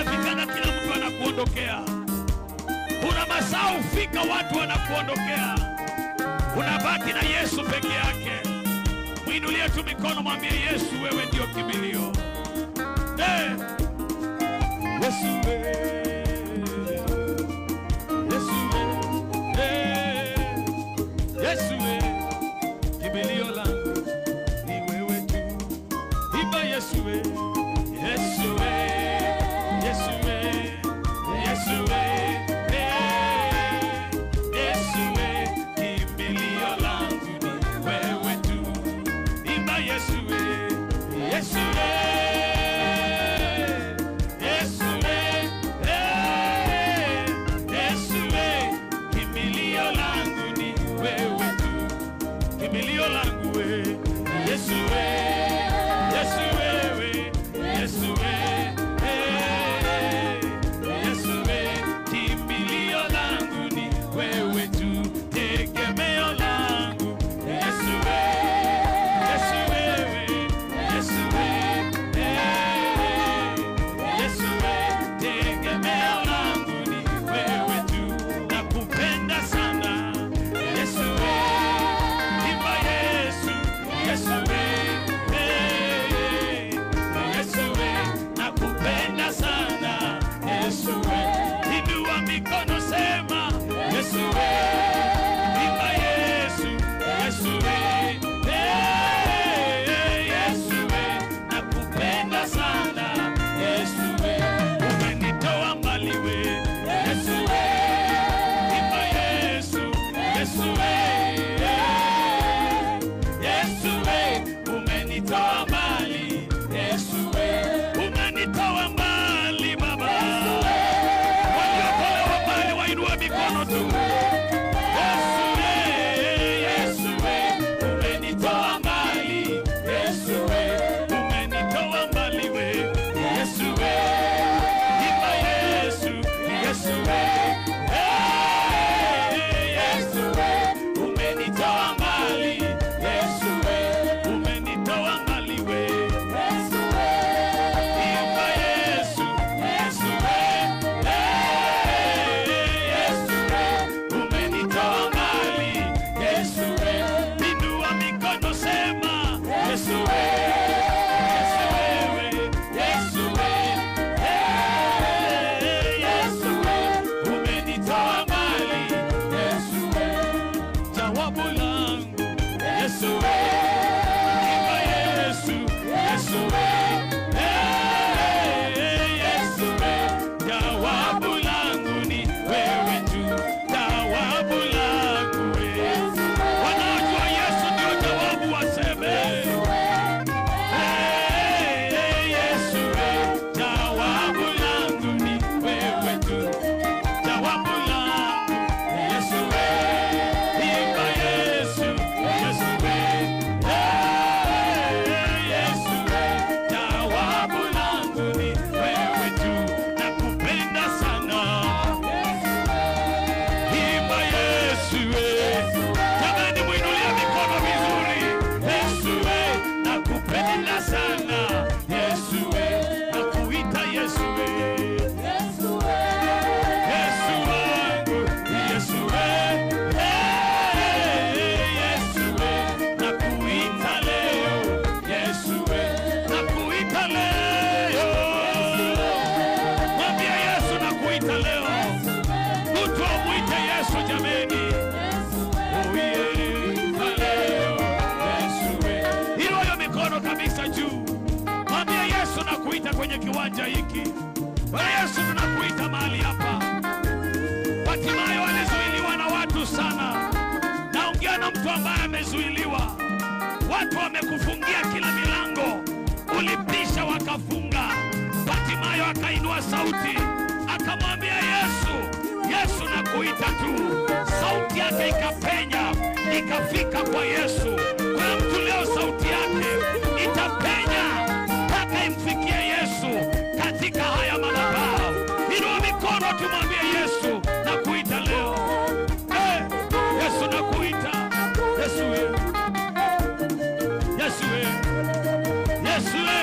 inafikana kila mtu anakuondokea. Kuna masaa ufika watu wanakuondokea. Unabaki na Yesu peke yake. Muinulie tu mikono, mwambie Yesu wewe ndio kimbilio. Yesu wewe. Yesu we, kimbilio langu ni wewe tu. Imba Yesu we, Yesu we, Yesu we, Yesu we, Yesu we, kimbilio langu ni wewe tu. Imba Yesu we, Yesu we, Yesu we, Yesu we, kimbilio langu ni wewe tu. Kimbilio langu we, Yesu we, Yesu wewe, Yesu we, Yesu we, kimbilio langu ni wewe tu. Tegemeo langu, Yesu we, Yesu wewe, Yesu we, Yesu we, tegemeo langu ni wewe tu. Nakupenda sana, Yesu we. Yesu we, Yesu we, nakupenda sana. Yesu we, inua mikono sema Yesu we, imba Yesu, Yesu we, Yesu we, nakupenda sana. Yesu we, umenitoa mbali we, Yesu we, imba Yesu, Yesu we, umenitoa mbali, Yesu we, umenitoa mbali Baba. Waliokolewa mbali wainua mikono tu. Yesu we, Yesu we, umenitoa mbali, Yesu we, umenitoa mbali we, Yesu we, imba Yesu, Yesu we, Yesu we, umenitoa mbali, Yesu we, umenitoa mbali we, Yesu we, imba Yesu, Yesu we, Yesu we, umenitoa mbali, Yesu we, inua mikono sema Yesu we, Yesu wewe, Yesu we, Yesu we, umenitoa mbali, Yesu we, jawabu langu, Yesu we, imba Yesu, Yesu we, Yesu we, jawabu langu ni wewe tu. Jawabu langu we, wanaojua Yesu ndio jawabu waseme. Yesu we, jawabu langu ni wewe tu. Jawabu langu, Yesu we, imba Yesu, Yesu we, Yesu we, jawabu langu ni wewe tu. Nakupenda sana, imba Yesu we. Jamani muinulia mikono vizuri. Yesu we, nakupenda sana. Yesu we, nakuita Yesu we. Yesu wangu, Yesu we, Yesu we, nakuita leo. Yesu we, nakuita leo. Mwambie Yesu nakuita leo. Mtu amuite Yesu jameni. Uita leo, Yesu we. Inua mikono kabisa juu. Mwambie Yesu nakuita kwenye kiwanja hiki. Bwana Yesu tunakuita mahali hapa. Hatimaye walizuiliwa na watu sana. Naongea na mtu ambaye amezuiliwa. Watu wamekufungia kila milango. Ulipisha wakafunga. Hatimaye akainua sauti. Akamwambia Yesu, Yesu nakuita tu. Sauti yake ikapenya. Ikafika kwa Yesu. Kuna mtu leo sauti yake itapenya mpaka imfikie Yesu katika haya madhabahu. Inua mikono tumwambie Yesu nakuita leo. Yesu nakuita. Yesu we, Yesu we, Yesu we.